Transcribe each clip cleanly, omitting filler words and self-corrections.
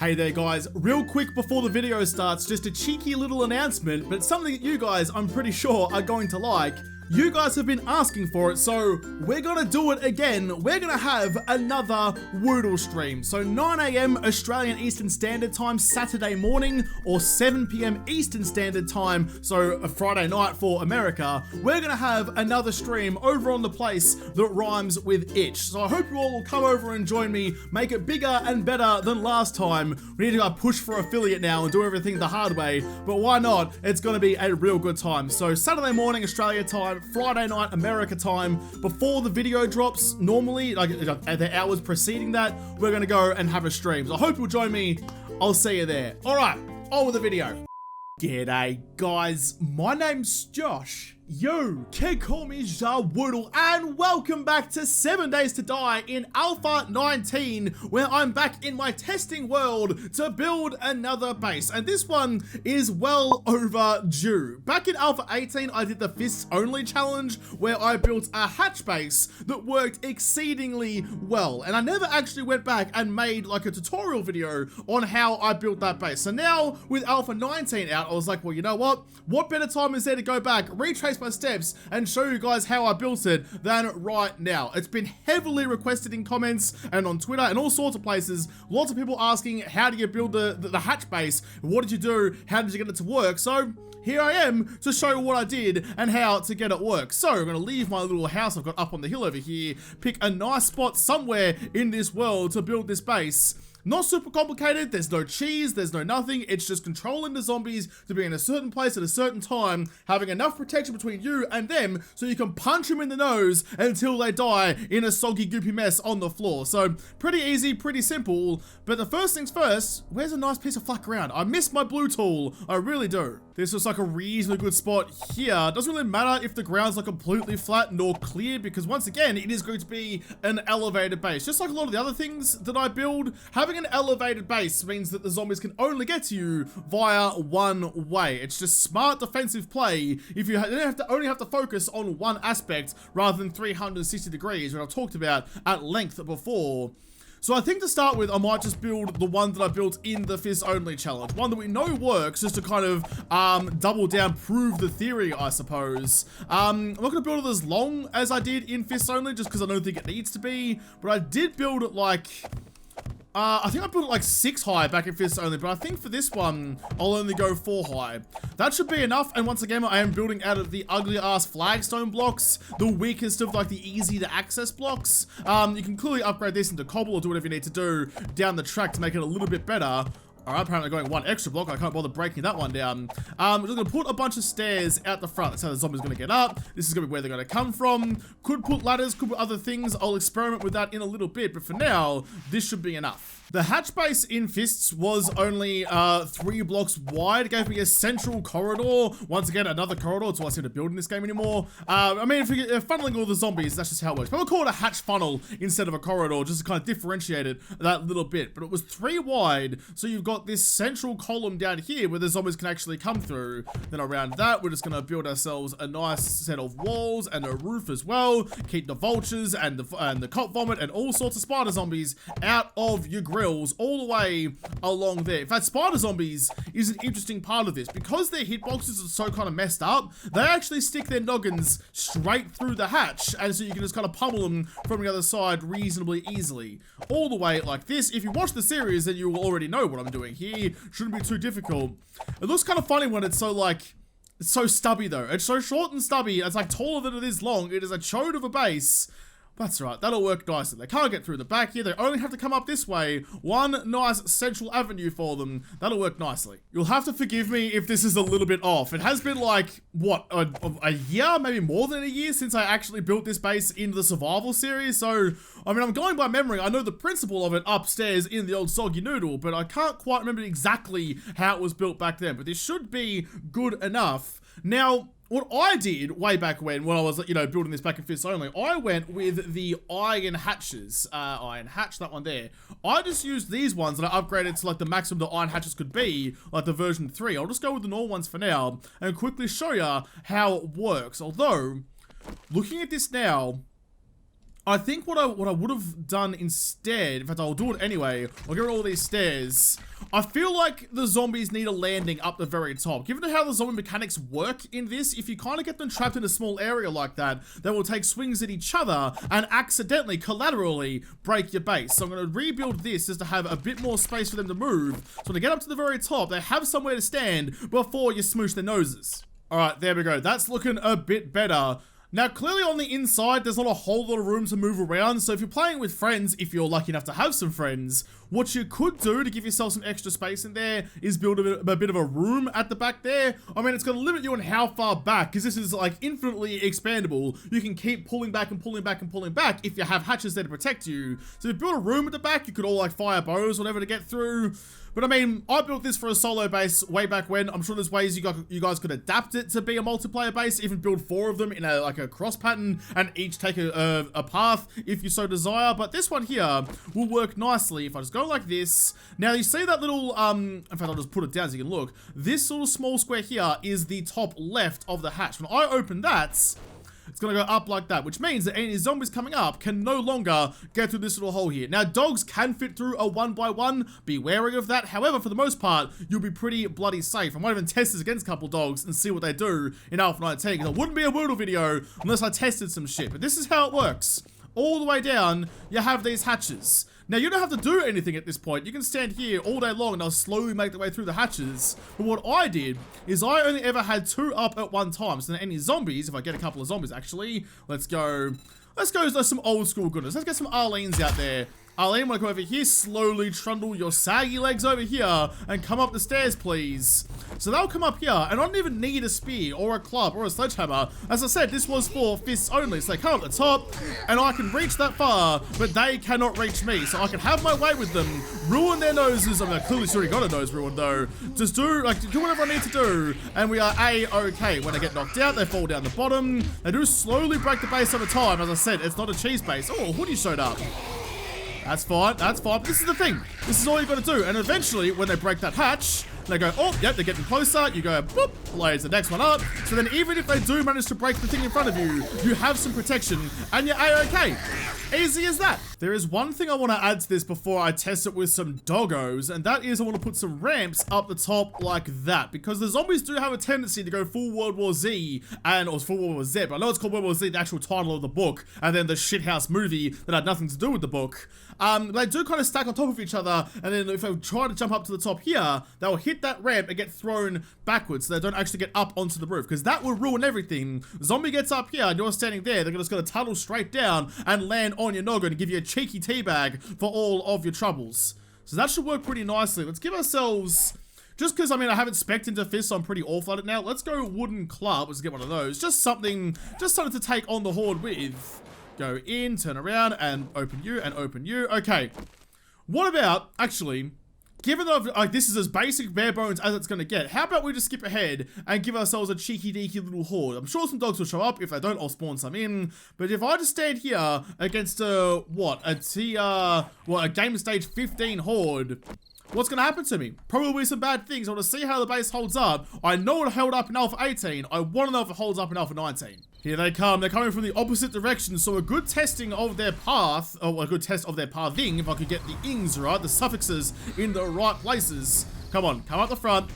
Hey there guys, real quick before the video starts, just a cheeky little announcement, but it's something that you guys, I'm pretty sure, are going to like. You guys have been asking for it, so we're gonna do it again. We're gonna have another JaWoodle stream. So 9 AM Australian Eastern Standard Time Saturday morning, or 7 PM Eastern Standard Time, so a Friday night for America. We're gonna have another stream over on the place that rhymes with itch. So I hope you all will come over and join me, make it bigger and better than last time. We need to push for affiliate now and do everything the hard way, but why not? It's gonna be a real good time. So Saturday morning Australia time, Friday night America time, before the video drops, normally, like the hours preceding that, we're gonna go and have a stream. So I hope you'll join me. I'll see you there. Alright, on with the video. G'day guys, my name's Josh. You can call me JaWoodle, and welcome back to 7 Days to Die in Alpha 19, where I'm back in my testing world to build another base, and this one is well overdue. Back in Alpha 18, I did the fists only challenge, where I built a hatch base that worked exceedingly well, and I never actually went back and made like a tutorial video on how I built that base. So now, with Alpha 19 out, I was like, well, you know what better time is there to go back, retrace my steps, and show you guys how I built it than right now. It's been heavily requested in comments and on Twitter and all sorts of places. Lots of people asking, how do you build the hatch base? What did you do? How did you get it to work? So here I am to show what I did and how to get it work. So I'm going to leave my little house I've got up on the hill over here, pick a nice spot somewhere in this world to build this base. Not super complicated, there's no cheese, there's no nothing, it's just controlling the zombies to be in a certain place at a certain time, having enough protection between you and them so you can punch them in the nose until they die in a soggy goopy mess on the floor. So pretty easy, pretty simple, but the first things first, where's a nice piece of flat ground? I miss my blue tool, I really do. This looks like a reasonably good spot here. Doesn't really matter if the ground's not completely flat nor clear, because once again, it is going to be an elevated base. Just like a lot of the other things that I build, having an elevated base means that the zombies can only get to you via one way. It's just smart defensive play if you only have to focus on one aspect rather than 360 degrees, which I've talked about at length before. So I think to start with, I might just build the one that I built in the Fist Only challenge. One that we know works, just to kind of double down, prove the theory, I suppose. I'm not going to build it as long as I did in Fist Only, just because I don't think it needs to be. But I did build it like... I think I built it like 6 high back in Fists Only, but I think for this one, I'll only go 4 high. That should be enough, and once again, I am building out of the ugly ass flagstone blocks, the weakest of like the easy to access blocks. You can clearly upgrade this into cobble or do whatever you need to do down the track to make it a little bit better. Alright, apparently going 1 extra block, I can't bother breaking that one down. We're just going to put a bunch of stairs out the front. That's how the zombie's going to get up. This is going to be where they're going to come from. Could put ladders, could put other things. I'll experiment with that in a little bit, but for now, this should be enough. The hatch base in Fists was only 3 blocks wide. It gave me a central corridor. Once again, another corridor. That's all I seem to build in this game anymore. I mean, if you're funneling all the zombies, that's just how it works. But we'll call it a hatch funnel instead of a corridor, just to kind of differentiate it that little bit. But it was 3 wide, so you've got this central column down here where the zombies can actually come through. Then around that, we're just going to build ourselves a nice set of walls and a roof as well. Keep the vultures and the cop vomit and all sorts of spider zombies out of your grill. All the way along there. In fact, spider zombies is an interesting part of this. Because their hitboxes are so kind of messed up, they actually stick their noggins straight through the hatch, and so you can just kind of pummel them from the other side reasonably easily. All the way like this. If you watch the series, then you will already know what I'm doing here. Shouldn't be too difficult. It looks kind of funny when it's so like... It's so stubby though. It's so short and stubby. It's like taller than it is long. It is a chode of a base. That's right, that'll work nicely. They can't get through the back here, they only have to come up this way. One nice central avenue for them. That'll work nicely. You'll have to forgive me if this is a little bit off. It has been like, what, a year, maybe more than a year since I actually built this base in the survival series. So, I mean, I'm going by memory. I know the principle of it upstairs in the old soggy noodle, but I can't quite remember exactly how it was built back then. But this should be good enough. Now, what I did way back when I was, you know, building this back in Fists Only, I went with the iron hatches. Iron hatch, that one there. I just used these ones and I upgraded to like the maximum the iron hatches could be, like the version 3. I'll just go with the normal ones for now and quickly show you how it works. Although, looking at this now, I think what I would have done instead, in fact I'll do it anyway, I'll get rid of all these stairs. I feel like the zombies need a landing up the very top. Given how the zombie mechanics work in this, if you kind of get them trapped in a small area like that, they will take swings at each other and accidentally, collaterally, break your base. So I'm going to rebuild this just to have a bit more space for them to move. So when they get up to the very top, they have somewhere to stand before you smoosh their noses. Alright, there we go. That's looking a bit better. Now, clearly on the inside, there's not a whole lot of room to move around, so if you're playing with friends, if you're lucky enough to have some friends, what you could do to give yourself some extra space in there is build a bit of a room at the back there. I mean, it's going to limit you on how far back, because this is like infinitely expandable. You can keep pulling back and pulling back and pulling back if you have hatches there to protect you. So if you build a room at the back, you could all like fire bows, whatever, to get through. But I mean, I built this for a solo base way back when. I'm sure there's ways you guys could adapt it to be a multiplayer base, even build 4 of them in a cross pattern and each take a path if you so desire. But this one here will work nicely if I just go like this. Now you see that little, in fact I'll just put it down so you can look. This little small square here is the top left of the hatch. When I open that, it's going to go up like that, which means that any zombies coming up can no longer get through this little hole here. Now, dogs can fit through a 1x1. Be wary of that. However, for the most part, you'll be pretty bloody safe. I might even test this against a couple dogs and see what they do in Alpha 19, because it wouldn't be a JaWoodle video unless I tested some shit. But this is how it works. All the way down, you have these hatches. Now, you don't have to do anything at this point. You can stand here all day long and they'll slowly make their way through the hatches. But what I did is I only ever had 2 up at one time. So then any zombies, if I get a couple of zombies actually, let's go some old school goodness. Let's get some Arlenes out there. Arlene, want to come over here, slowly trundle your saggy legs over here and come up the stairs, please. So they'll come up here, and I don't even need a spear or a club or a sledgehammer. As I said, this was for fists only, so they come up the top, and I can reach that far, but they cannot reach me. So I can have my way with them, ruin their noses. I mean, I clearly already got a nose ruined though. Just do whatever I need to do, and we are A-okay. When they get knocked out, they fall down the bottom. They do slowly break the base over time. As I said, it's not a cheese base. Oh, a hoodie showed up. That's fine, that's fine. But this is the thing. This is all you've got to do. And eventually, when they break that hatch, they go, oh, yep, they're getting closer. You go, boop, lays the next one up. So then even if they do manage to break the thing in front of you, you have some protection and you're A-okay. Easy as that. There is one thing I want to add to this before I test it with some doggos, and that is I want to put some ramps up the top like that, because the zombies do have a tendency to go full World War Z, or full World War Z, but I know it's called World War Z, the actual title of the book, and then the shithouse movie that had nothing to do with the book. They do kind of stack on top of each other, and then if they try to jump up to the top here, they will hit that ramp and get thrown backwards, so they don't actually get up onto the roof, because that will ruin everything. Zombie gets up here, and you're standing there, they're just going to tunnel straight down and land on your noggin and give you a cheeky teabag for all of your troubles. So that should work pretty nicely. Let's give ourselves, just because, I mean, I haven't spec'd into fists, so I'm pretty awful at it now. Let's go wooden club. Let's get one of those. Just something to take on the horde with. Go in, turn around, and open you, and open you. Okay. What about, actually, given that like this is as basic bare bones as it's going to get, how about we just skip ahead and give ourselves a cheeky deeky little horde? I'm sure some dogs will show up. If they don't, I'll spawn some in. But if I just stand here against a game stage 15 horde, what's going to happen to me? Probably some bad things. I want to see how the base holds up. I know it held up in Alpha 18. I want to know if it holds up in Alpha 19. Here they come. They're coming from the opposite direction, so a good testing of their path, or a good test of their pathing, if I could get the ings right, the suffixes in the right places. Come on, come up the front.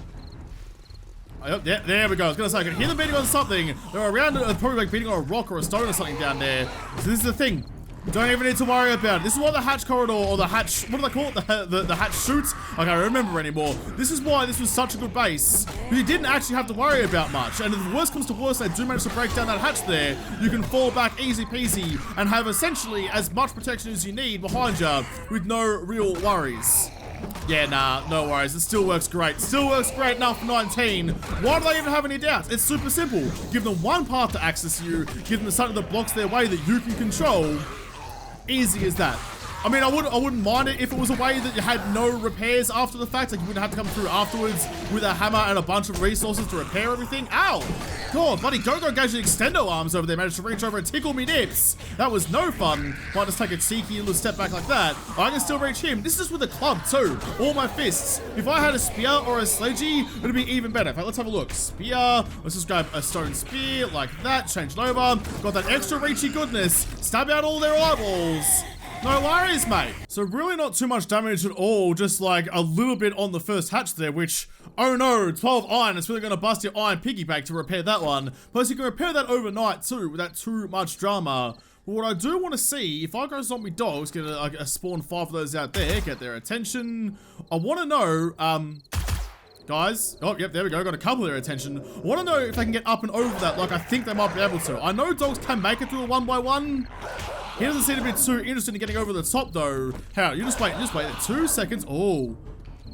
Oh, yeah, there we go. I was going to say, I can hear them beating on something. They're around, probably like beating on a rock or a stone or something down there. So this is the thing. Don't even need to worry about it. This is why the hatch corridor, or the hatch, what do they call it? The hatch chute? I can't remember anymore. This is why this was such a good base. Because you didn't actually have to worry about much. And if the worst comes to worst, they do manage to break down that hatch there, you can fall back easy peasy and have essentially as much protection as you need behind you with no real worries. Yeah, nah, no worries. It still works great. Still works great enough for 19. Why do they even have any doubts? It's super simple. Give them one path to access you, give them something that blocks their way that you can control. Easy as that. I mean, I wouldn't mind it if it was a way that you had no repairs after the fact. Like, you wouldn't have to come through afterwards with a hammer and a bunch of resources to repair everything. Ow! God, buddy, Go-Go Gadget Extendo arms over there managed to reach over and tickle me nips. That was no fun. Might just take a cheeky little step back like that. I can still reach him. This is with a club, too. All my fists. If I had a spear or a sledgy, it'd be even better. In fact, let's have a look. Spear. Let's just grab a stone spear like that. Change it over. Got that extra reachy goodness. Stab out all their eyeballs. No worries, mate. So really not too much damage at all, just like a little bit on the first hatch there, which, oh no, 12 iron. It's really going to bust your iron piggyback to repair that one. Plus, you can repair that overnight too, without too much drama. But what I do want to see, if I go zombie dogs, get a spawn 5 of those out there, get their attention. I want to know, guys, oh, yep, there we go, got a couple of their attention. I want to know if they can get up and over that, like I think they might be able to. I know dogs can make it through a 1x1. He doesn't seem to be too interested in getting over the top, though. How? You just wait 2 seconds. Oh,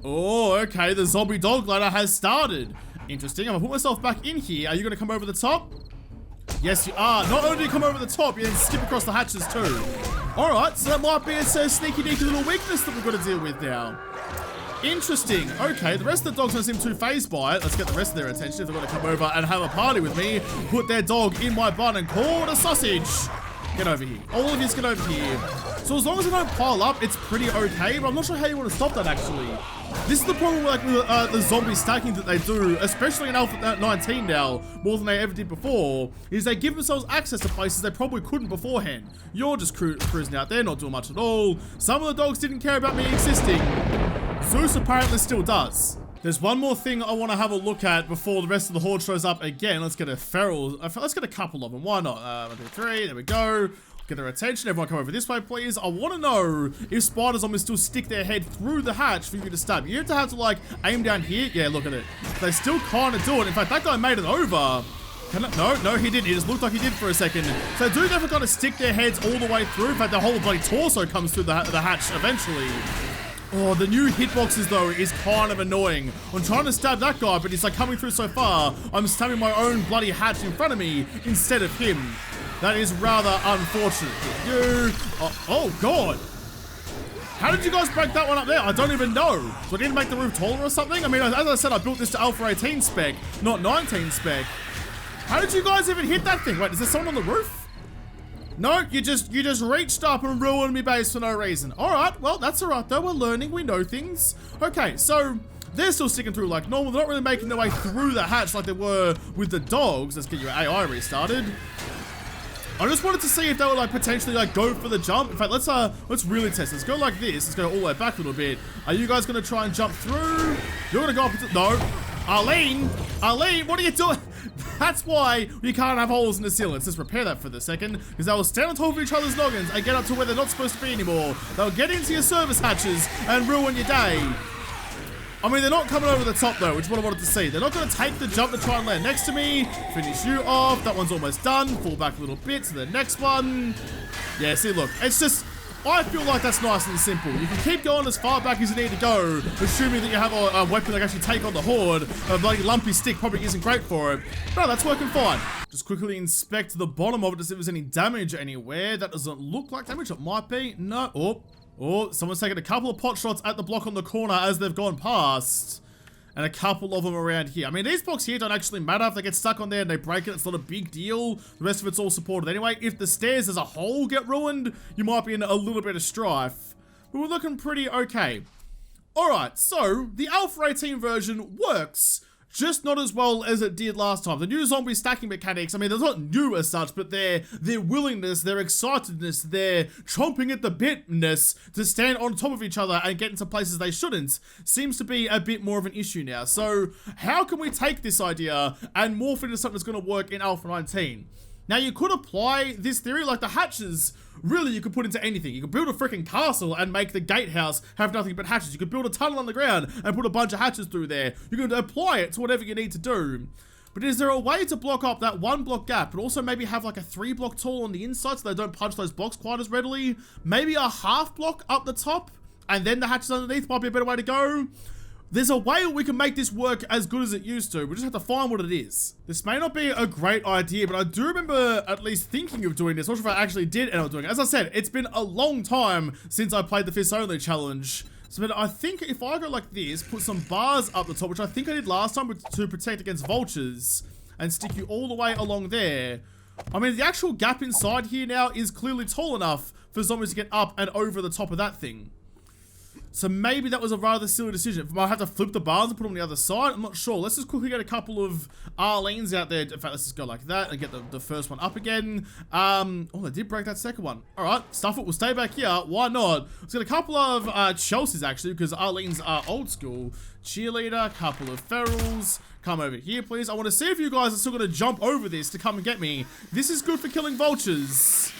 okay, the zombie dog ladder has started. Interesting, I'm gonna put myself back in here. Are you gonna come over the top? Yes, you are. Not only do you come over the top, you then skip across the hatches, too. All right, so that might be a sneaky, deaky little weakness that we've got to deal with now. Interesting. Okay, the rest of the dogs don't seem too phased by it. Let's get the rest of their attention if they're going to come over and have a party with me. Put their dog in my butt and call it a sausage. Get over here. All of you get over here. So as long as they don't pile up, it's pretty okay, but I'm not sure how you want to stop that, actually. This is the problem with the zombie stacking that they do, especially in Alpha 19 now, more than they ever did before, is they give themselves access to places they probably couldn't beforehand. You're just cruising out there, not doing much at all. Some of the dogs didn't care about me existing. Zeus apparently still does. There's one more thing I want to have a look at before the rest of the horde shows up again. Let's get a feral. Let's get a couple of them. Why not? 1, 2, 3. There we go. Get their attention. Everyone come over this way, please. I want to know if spider zombies still stick their head through the hatch for you to stab. You have to like aim down here. Yeah, look at it. They still kind of do it. In fact, that guy made it over. No, he didn't. He just looked like he did for a second. So they do never kind of stick their heads all the way through. In fact, the whole bloody torso comes through the hatch eventually. Oh, the new hitboxes, though, is kind of annoying. I'm trying to stab that guy, but he's, like, coming through so far, I'm stabbing my own bloody hatch in front of me instead of him. That is rather unfortunate. Oh, God. How did you guys break that one up there? I don't even know. So I didn't make the roof taller or something? I mean, as I said, I built this to Alpha 18 spec, not 19 spec. How did you guys even hit that thing? Wait, is there someone on the roof? No, you just reached up and ruined me base for no reason. All right, well, that's all right, though. We're learning. We know things. Okay, so they're still sticking through like normal. They're not really making their way through the hatch like they were with the dogs. Let's get your AI restarted. I just wanted to see if they would like potentially like go for the jump. In fact, let's really test. Let's go like this. Let's go all the way back a little bit. Are you guys gonna try and jump through? You're gonna go up to, no. Arlene, what are you doing? That's why you can't have holes in the ceiling. Let's just repair that for the second, because they will stand on top of each other's noggins and get up to where they're not supposed to be anymore. They'll get into your service hatches and ruin your day. I mean, they're not coming over the top though, which is what I wanted to see. They're not going to take the jump to try and land next to me. Finish you off. That one's almost done. Fall back a little bit to the next one. Yeah, see, look, it's just, I feel like that's nice and simple. You can keep going as far back as you need to go, assuming that you have a weapon that can actually take on the horde. A bloody lumpy stick probably isn't great for it. No, that's working fine. Just quickly inspect the bottom of it to see if there's any damage anywhere. That doesn't look like damage. It might be. No. Oh, someone's taken a couple of pot shots at the block on the corner as they've gone past. And a couple of them around here. I mean, these blocks here don't actually matter. If they get stuck on there and they break it, it's not a big deal. The rest of it's all supported anyway. If the stairs as a whole get ruined, you might be in a little bit of strife. But we're looking pretty okay. Alright, so the Alpha 18 version works, just not as well as it did last time. The new zombie stacking mechanics, I mean, they're not new as such, but their willingness, their excitedness, their chomping at the bitness to stand on top of each other and get into places they shouldn't seems to be a bit more of an issue now. So how can we take this idea and morph into something that's going to work in Alpha 19? Now, you could apply this theory, like the hatches, really you could put into anything. You could build a freaking castle and make the gatehouse have nothing but hatches. You could build a tunnel underground and put a bunch of hatches through there. You could apply it to whatever you need to do. But is there a way to block up that 1 block gap, but also maybe have like a 3 block tall on the inside so they don't punch those blocks quite as readily? Maybe a half block up the top, and then the hatches underneath might be a better way to go. There's a way we can make this work as good as it used to. We just have to find what it is. This may not be a great idea, but I do remember at least thinking of doing this. Not sure if I actually did end up doing it. As I said, it's been a long time since I played the Fists Only challenge. So, but I think if I go like this, put some bars up the top, which I think I did last time to protect against vultures, and stick you all the way along there. I mean, the actual gap inside here now is clearly tall enough for zombies to get up and over the top of that thing. So maybe that was a rather silly decision. I might have to flip the bars and put them on the other side. I'm not sure. Let's just quickly get a couple of Arlenes out there. In fact, let's just go like that and get the first one up again. Oh, they did break that second one. All right, stuff it. We'll stay back here. Why not? Let's get a couple of Chelsea's actually, because Arlene's are old school. Cheerleader, a couple of Ferals. Come over here, please. I want to see if you guys are still going to jump over this to come and get me. This is good for killing vultures.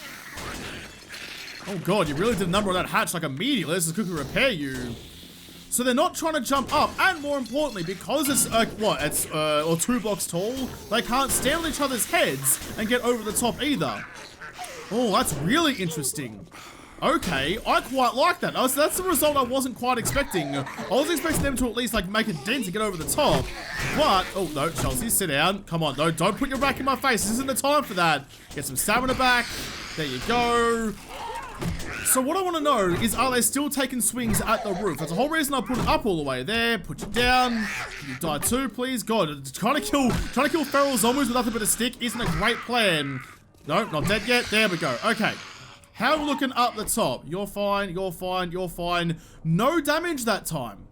Oh god, you really did a number on that hatch like immediately. Let's just quickly repair you. So they're not trying to jump up, and more importantly, because it's or 2 blocks tall, they can't stand on each other's heads and get over the top either. Oh, that's really interesting. Okay, I quite like that. That's the result I wasn't quite expecting. I was expecting them to at least like make a dent to get over the top. But, oh no, Chelsea, sit down. Come on, no, don't put your back in my face. This isn't the time for that. Get some stamina back. There you go. So what I want to know is, are they still taking swings at the roof? That's the whole reason I put it up all the way there. Put you down. You die too, please. God, trying to kill feral zombies with nothing but a stick isn't a great plan. No, not dead yet. There we go. Okay. How are we looking up the top? You're fine, you're fine, you're fine. No damage that time.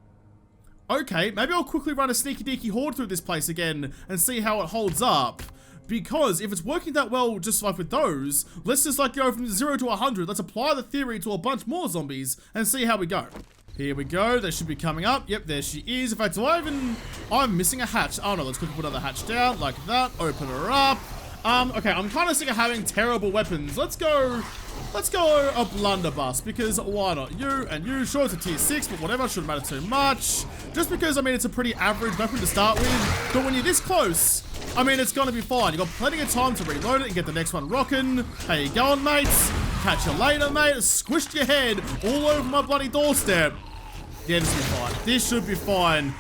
Okay, maybe I'll quickly run a sneaky deaky horde through this place again and see how it holds up. Because if it's working that well, just like with those, let's just like go from 0 to 100. Let's apply the theory to a bunch more zombies and see how we go. Here we go. They should be coming up. Yep, there she is. In fact, I'm missing a hatch. Oh no, let's quickly put another hatch down like that. Open her up. Okay, I'm kind of sick of having terrible weapons. Let's go a blunderbuss, because why not? You and you, sure it's a tier 6, but whatever, shouldn't matter too much. Just because, I mean, it's a pretty average weapon to start with, but when you're this close, I mean, it's gonna be fine. You've got plenty of time to reload it and get the next one rocking. How you going, mates? Catch you later, mate. Squished your head all over my bloody doorstep. Yeah, this should be fine. This should be fine.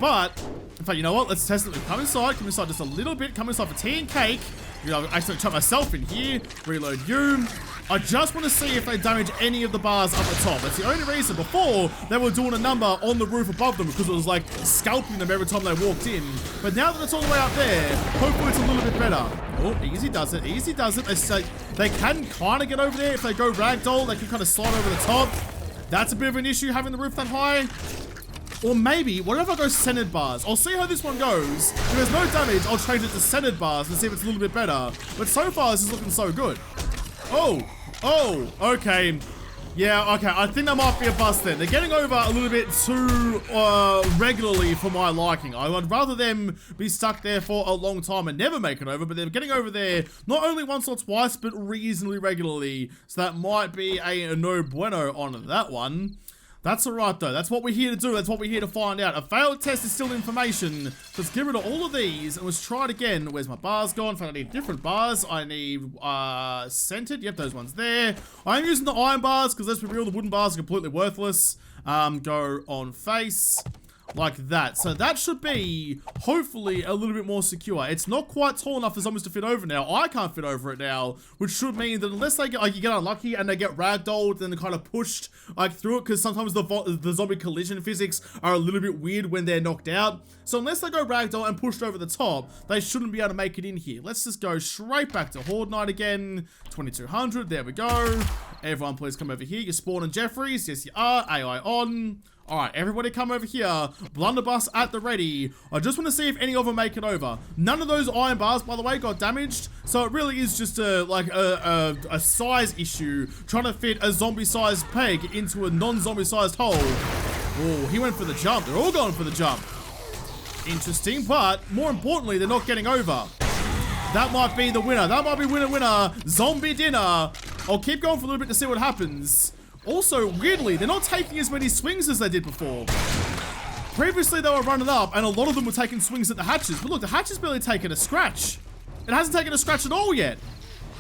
But, in fact, you know what? Let's test it. Come inside just a little bit. Come inside for tea and cake. You know, I accidentally chucked myself in here. Reload you. I just want to see if they damage any of the bars up the top. That's the only reason. Before, they were doing a number on the roof above them because it was like scalping them every time they walked in. But now that it's all the way up there, hopefully it's a little bit better. Oh, easy does it. Easy does it. They can kind of get over there. If they go ragdoll, they can kind of slide over the top. That's a bit of an issue, having the roof that high. Or maybe, what if I go centered bars? I'll see how this one goes. If there's no damage, I'll change it to centered bars and see if it's a little bit better. But so far, this is looking so good. Oh, okay. Yeah, okay, I think that might be a bust then. They're getting over a little bit too regularly for my liking. I would rather them be stuck there for a long time and never make it over, but they're getting over there not only once or twice, but reasonably regularly. So that might be a no bueno on that one. That's alright though, that's what we're here to do, that's what we're here to find out. A failed test is still information. Let's get rid of all of these and let's try it again. Where's my bars gone? In fact, I need different bars. I need centered, yep, those ones there. I'm using the iron bars because let's be real, the wooden bars are completely worthless. Go on face. Like that. So that should be, hopefully, a little bit more secure. It's not quite tall enough for zombies to fit over now. I can't fit over it now, which should mean that unless they get, like, you get unlucky and they get ragdolled, then they're kind of pushed, like, through it, because sometimes the zombie collision physics are a little bit weird when they're knocked out. So unless they go ragdoll and pushed over the top, they shouldn't be able to make it in here. Let's just go straight back to Horde Night again. 2200, there we go. Everyone please come over here. You're spawning Jeffries. Yes, you are. AI on. Alright, everybody come over here. Blunderbuss at the ready. I just want to see if any of them make it over. None of those iron bars, by the way, got damaged. So it really is just a size issue. Trying to fit a zombie-sized peg into a non-zombie-sized hole. Oh, he went for the jump. They're all going for the jump. Interesting, but more importantly, they're not getting over. That might be the winner. That might be winner. Zombie dinner. I'll keep going for a little bit to see what happens. Also, weirdly, they're not taking as many swings as they did before. Previously, they were running up, and a lot of them were taking swings at the hatches. But look, the hatch has barely taken a scratch. It hasn't taken a scratch at all yet.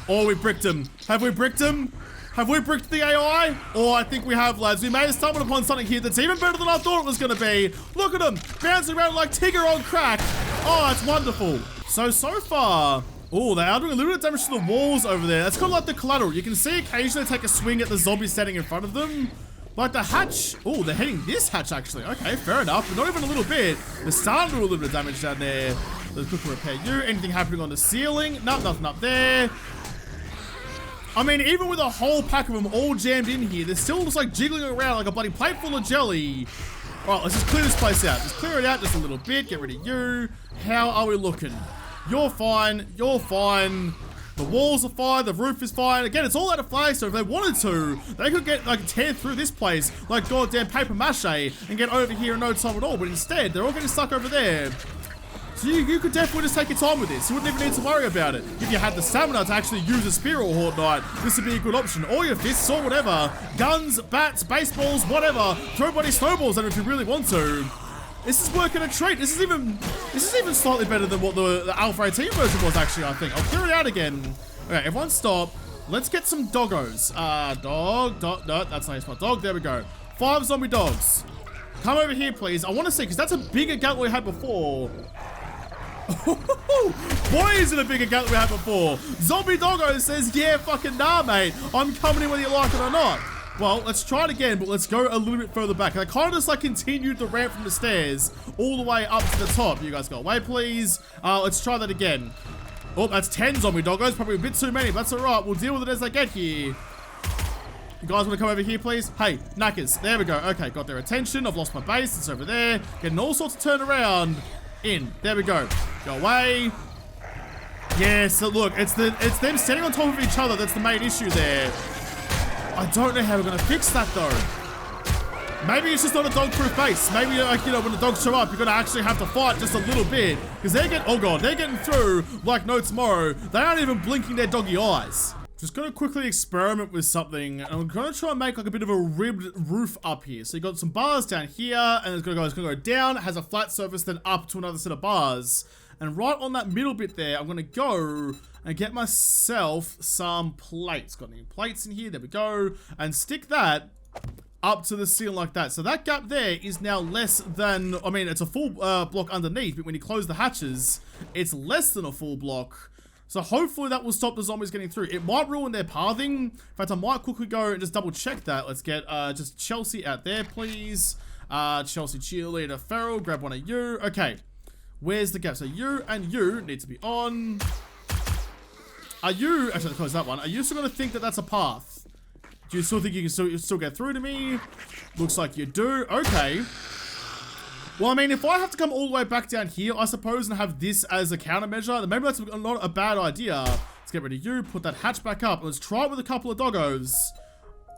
Oh, we bricked him. Have we bricked him? Have we bricked the AI? Oh, I think we have, lads. We may have stumbled upon something here that's even better than I thought it was going to be. Look at him, bouncing around like Tigger on crack. Oh, it's wonderful. So far... Oh, they are doing a little bit of damage to the walls over there. That's kind of like the collateral. You can see occasionally take a swing at the zombie standing in front of them. Like the hatch. Oh, they're hitting this hatch actually. Okay, fair enough. But not even a little bit. They're starting to do a little bit of damage down there. Let's quickly repair you. Anything happening on the ceiling? Nope, nothing up there. I mean, even with a whole pack of them all jammed in here, they're still just like jiggling around like a bloody plate full of jelly. All right, let's just clear this place out. Just clear it out just a little bit. Get rid of you. How are we looking? You're fine. You're fine. The walls are fine. The roof is fine. Again, it's all out of flag, so if they wanted to, they could get like tear through this place like goddamn paper mache and get over here in no time at all. But instead, they're all getting stuck over there. So you could definitely just take your time with this. You wouldn't even need to worry about it. If you had the stamina to actually use a spear or Horde Knight, this would be a good option. Or your fists or whatever. Guns, bats, baseballs, whatever. Throw bloody snowballs at it if you really want to. This is working a treat. This is even slightly better than what the Alpha 18 version was actually, I think. I'll clear it out again. Okay, everyone stop. Let's get some doggos. No, that's not my dog. There we go. 5 zombie dogs. Come over here, please. I want to see, because that's a bigger gauntlet we had before. Boy, is it a bigger gauntlet we had before. Zombie Doggo says, yeah, fucking nah, mate. I'm coming in whether you like it or not. Well, let's try it again, but let's go a little bit further back. I kind of just like continued the ramp from the stairs all the way up to the top. You guys go away, please. Let's try that again. Oh, that's 10 zombie doggos. Probably a bit too many, but that's all right. We'll deal with it as I get here. You guys want to come over here, please? Hey, knackers. There we go. Okay, got their attention. I've lost my base. It's over there. Getting all sorts of turn around. In. There we go. Go away. Yeah, so look, it's them standing on top of each other that's the main issue there. I don't know how we're going to fix that, though. Maybe it's just not a dog-proof base. Maybe, like, you know, when the dogs show up, you're going to actually have to fight just a little bit. Because they're getting, oh god, they're getting through like no tomorrow. They aren't even blinking their doggy eyes. Just gonna quickly experiment with something. I'm gonna try and make like a bit of a ribbed roof up here. So you got some bars down here, and it's gonna go down, has a flat surface, then up to another set of bars. And right on that middle bit there, I'm gonna go and get myself some plates. Got any plates in here? There we go. And stick that up to the ceiling like that. So that gap there is now less than, I mean, it's a full block underneath, but when you close the hatches, it's less than a full block. So hopefully that will stop the zombies getting through. It might ruin their pathing. In fact, I might quickly go and just double check that. Let's get just Chelsea out there, please. Chelsea cheerleader Feral, grab one of you. Okay, where's the gap? So you and you need to be on. Are you, actually close that one. Are you still gonna think that that's a path? Do you still think you can still get through to me? Looks like you do. Okay. Well, I mean, if I have to come all the way back down here, I suppose, and have this as a countermeasure, then maybe that's not a bad idea. Let's get rid of you, put that hatch back up, and let's try it with a couple of doggos.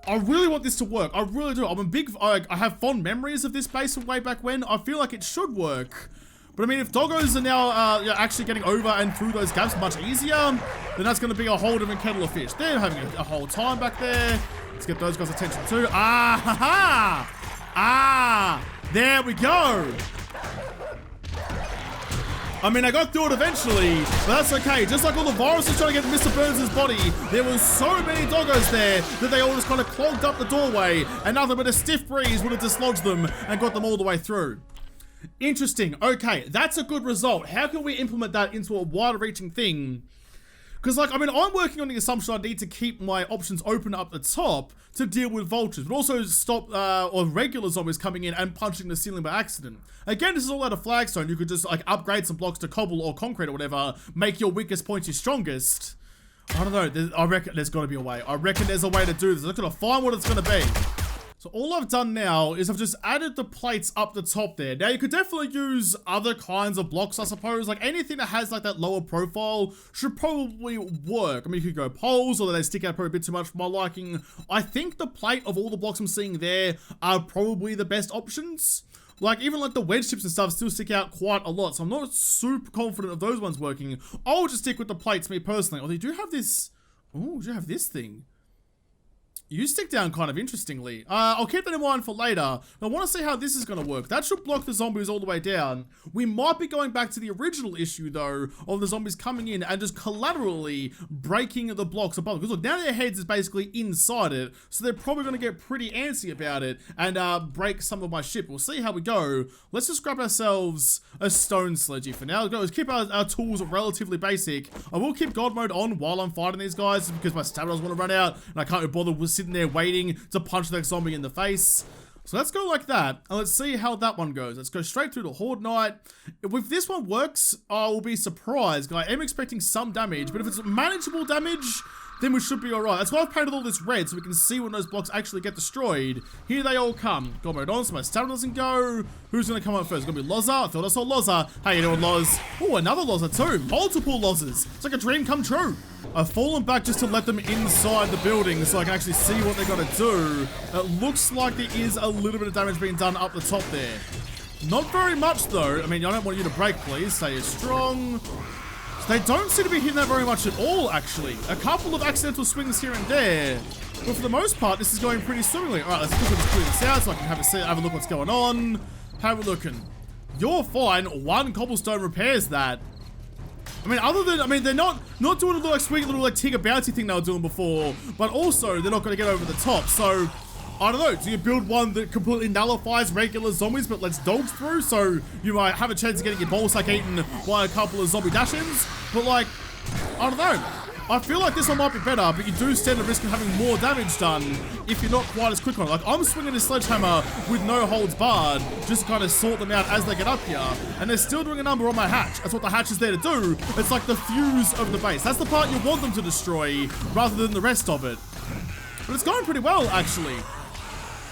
I really want this to work. I really do. I'm a big, I have fond memories of this base from way back when. I feel like it should work. But I mean, if doggos are now actually getting over and through those gaps much easier, then that's going to be a whole different kettle of fish. They're having a whole time back there. Let's get those guys' attention too. Ah, ha, ha. Ah, there we go. I mean, I got through it eventually, but that's okay. Just like all the viruses trying to get Mr. Burns' body, there was so many doggos there that they all just kind of clogged up the doorway, and nothing but a stiff breeze would have dislodged them and got them all the way through. Interesting. Okay, that's a good result. How can we implement that into a wider-reaching thing? Because, like, I mean, I'm working on the assumption I need to keep my options open up the top to deal with vultures, but also stop or regular zombies coming in and punching the ceiling by accident. Again, this is all out of flagstone. You could just, like, upgrade some blocks to cobble or concrete or whatever, make your weakest points your strongest. I don't know. I reckon there's got to be a way. I reckon there's a way to do this. I'm going to find what it's going to be. So all I've done now is I've just added the plates up the top there. Now you could definitely use other kinds of blocks, I suppose. Like anything that has like that lower profile should probably work. I mean, you could go poles, although they stick out probably a bit too much for my liking. I think the plate of all the blocks I'm seeing there are probably the best options. Like even like the wedge tips and stuff still stick out quite a lot. So I'm not super confident of those ones working. I'll just stick with the plates, me personally. Although you do have this, oh, you do have this thing. You stick down kind of interestingly. I'll keep that in mind for later. I want to see how this is going to work. That should block the zombies all the way down. We might be going back to the original issue, though, of the zombies coming in and just collaterally breaking the blocks above. Because look, now their heads is basically inside it, so they're probably going to get pretty antsy about it and break some of my ship. We'll see how we go. Let's just grab ourselves a stone sledgy for now. Let's keep our tools relatively basic. I will keep God mode on while I'm fighting these guys because my stamina doesn't want to run out and I can't be bothered with sitting there waiting to punch the zombie in the face. So let's go like that, and let's see how that one goes. Let's go straight through to Horde Knight. If this one works, I will be surprised. I am expecting some damage, but if it's manageable damage, then we should be alright. That's why I've painted all this red, so we can see when those blocks actually get destroyed. Here they all come. Got mode on, so my stamina doesn't go. Who's gonna come up first? It's gonna be Loza. I thought I saw Loza. How you doing, Loz? Oh, another Loza too. Multiple Lozas. It's like a dream come true. I've fallen back just to let them inside the building so I can actually see what they're gonna do. It looks like there is a little bit of damage being done up the top there. Not very much though. I mean, I don't want you to break, please. Stay strong. They don't seem to be hitting that very much at all, actually. A couple of accidental swings here and there. But for the most part, this is going pretty swimmingly. All right, let's quickly just clear this out so I can have a look what's going on. How we looking? You're fine. One cobblestone repairs that. I mean, they're not doing a little like sweet little like Tigger bouncy thing they were doing before, but also they're not going to get over the top. So, I don't know, do you build one that completely nullifies regular zombies but lets dogs through, so you might have a chance of getting your ball sack eaten by a couple of zombie dash-ins? But like, I don't know. I feel like this one might be better, but you do stand the risk of having more damage done if you're not quite as quick on it. Like, I'm swinging a sledgehammer with no holds barred, just to kind of sort them out as they get up here, and they're still doing a number on my hatch. That's what the hatch is there to do. It's like the fuse of the base. That's the part you want them to destroy, rather than the rest of it. But it's going pretty well, actually.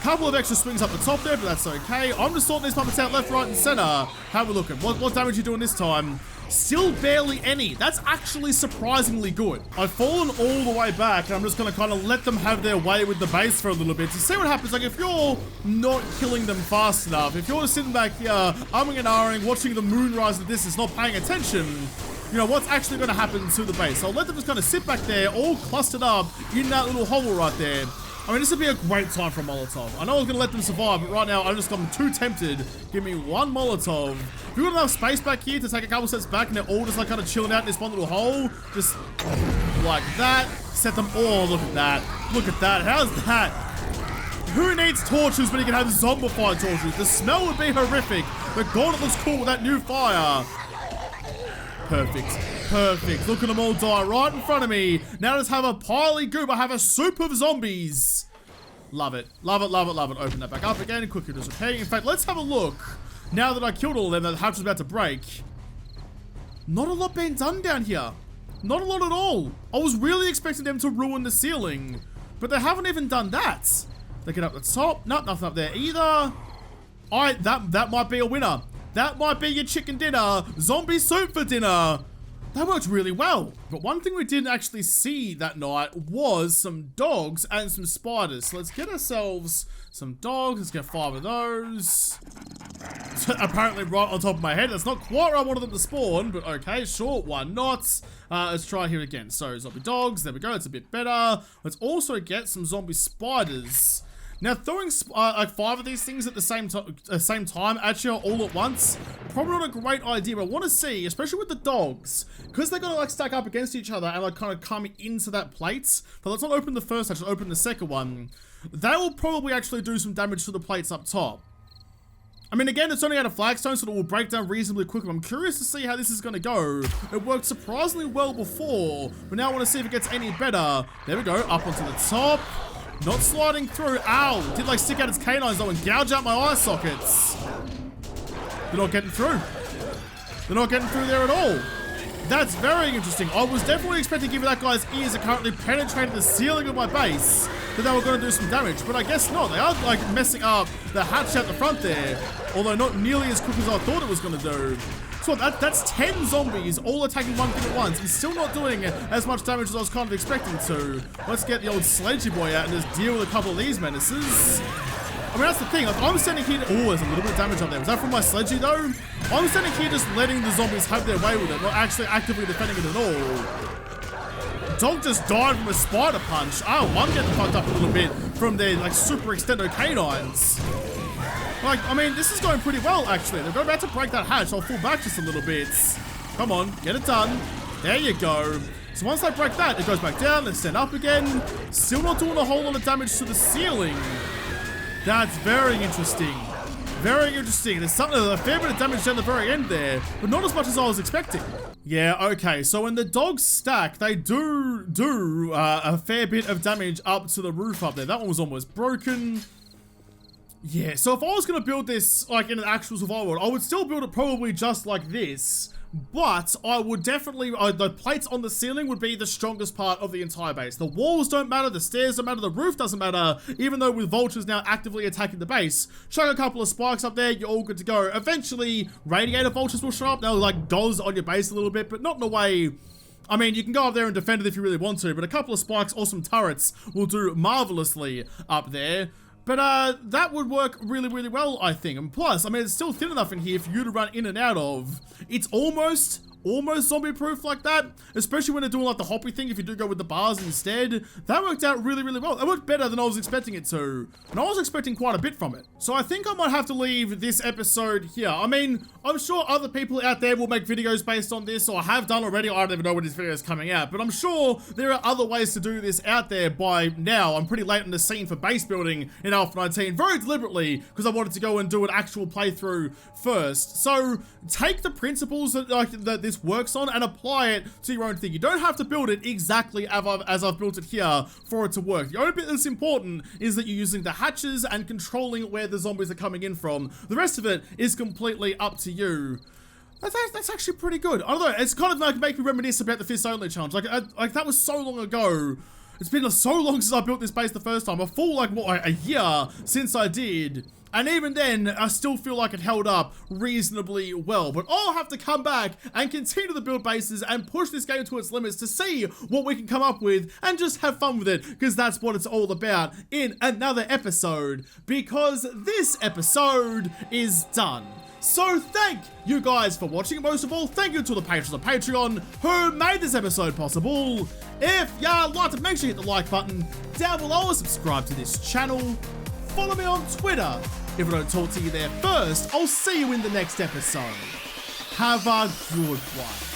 Couple of extra swings up the top there, but that's okay. I'm just sorting these puppets out left, right, and center. How we looking? What damage are you doing this time? Still barely any. That's actually surprisingly good. I've fallen all the way back, and I'm just going to kind of let them have their way with the base for a little bit to see what happens. Like, if you're not killing them fast enough, if you're just sitting back here, umming and ahhing, watching the moon rise at this, is not paying attention, you know, what's actually going to happen to the base? So I'll let them just kind of sit back there, all clustered up in that little hovel right there. I mean, this would be a great time for a Molotov. I know I was going to let them survive, but right now I'm too tempted. Give me one Molotov. If you've got enough space back here to take a couple steps back and they're all just like kind of chilling out in this one little hole, just like that, set them all. Look at that. Look at that. How's that? Who needs torches when you can have zombified torches? The smell would be horrific, but God, it looks cool with that new fire. Perfect. Perfect. Look at them all die right in front of me. Now I just have a piley goop. I have a soup of zombies. Love it. Love it, love it, love it. Open that back up again and quickly just repairing. In fact, let's have a look. Now that I killed all of them, that the hatch was about to break. Not a lot being done down here. Not a lot at all. I was really expecting them to ruin the ceiling, but they haven't even done that. They get up the top. Nope, nothing up there either. All right, that might be a winner. That might be your chicken dinner. Zombie soup for dinner. That worked really well. But one thing we didn't actually see that night was some dogs and some spiders. So let's get ourselves some dogs. Let's get 5 of those. Apparently right on top of my head. That's not quite where I wanted them to spawn, but okay, sure, why not? Let's try here again. So zombie dogs, there we go, it's a bit better. Let's also get some zombie spiders. Now, throwing like 5 of these things at the same time at you all at once, probably not a great idea. But I want to see, especially with the dogs, because they're going to like stack up against each other and like kind of come into that plate. But let's not open the first hatch, let's open the second one. They will probably actually do some damage to the plates up top. I mean, again, it's only out of flagstone, so it will break down reasonably quickly. I'm curious to see how this is going to go. It worked surprisingly well before, but now I want to see if it gets any better. There we go, up onto the top. Not sliding through. Ow! Did like stick out its canines though and gouge out my eye sockets. They're not getting through. They're not getting through there at all. That's very interesting. I was definitely expecting, given that guy's ears are currently penetrating the ceiling of my base, that they were going to do some damage, but I guess not. They are like messing up the hatch out the front there, although not nearly as quick as I thought it was going to do. So that's 10 zombies all attacking one thing at once and still not doing as much damage as I was kind of expecting to. Let's get the old sledgy boy out and just deal with a couple of these menaces. I mean, that's the thing. Like, I'm standing here. Oh, there's a little bit of damage up there. Was that from my sledgy though? I'm standing here just letting the zombies have their way with it, not actually actively defending it at all. Dog just died from a spider punch. Oh, I'm getting fucked up a little bit from their like super extendo canines. Like, I mean, this is going pretty well, actually. They're about to break that hatch. I'll fall back just a little bit. Come on, get it done. There you go. So once I break that, it goes back down. Let's stand up again. Still not doing a whole lot of damage to the ceiling. That's very interesting. Very interesting. There's a fair bit of damage down the very end there, but not as much as I was expecting. Yeah, okay. So when the dogs stack, they do a fair bit of damage up to the roof up there. That one was almost broken. Yeah, so if I was going to build this like in an actual survival world, I would still build it probably just like this, but I would definitely, the plates on the ceiling would be the strongest part of the entire base. The walls don't matter, the stairs don't matter, the roof doesn't matter, even though with vultures now actively attacking the base. Chuck a couple of spikes up there, you're all good to go. Eventually, radiator vultures will show up, they'll like doze on your base a little bit, but not in a way. I mean, you can go up there and defend it if you really want to, but a couple of spikes or some turrets will do marvelously up there. But that would work really, really well, I think. And plus, I mean, it's still thin enough in here for you to run in and out of. It's almost zombie proof like that, especially when they're doing like the hoppy thing. If you do go with the bars instead, that worked out really, really well. It worked better than I was expecting it to, and I was expecting quite a bit from it. So I think I might have to leave this episode here. I mean, I'm sure other people out there will make videos based on this, or have done already. I don't even know when this video is coming out, but I'm sure there are other ways to do this out there by now. I'm pretty late in the scene for base building in Alpha 19, very deliberately, because I wanted to go and do an actual playthrough first. So take the principles that this works on and apply it to your own thing. You don't have to build it exactly as I've built it here for it to work. The only bit that's important is that you're using the hatches and controlling where the zombies are coming in from. The rest of it is completely up to you. That's actually pretty good. I don't know, it's kind of like making me reminisce about the Fist Only challenge. Like that was so long ago. It's been so long since I built this base the first time. A full, like, what, a year since I did. And even then, I still feel like it held up reasonably well. But I'll have to come back and continue to build bases and push this game to its limits to see what we can come up with and just have fun with it, because that's what it's all about in another episode, because this episode is done. So thank you guys for watching. Most of all, thank you to the patrons of Patreon who made this episode possible. If you liked it, make sure you hit the like button down below, subscribe to this channel, follow me on Twitter. If I don't talk to you there first, I'll see you in the next episode. Have a good one.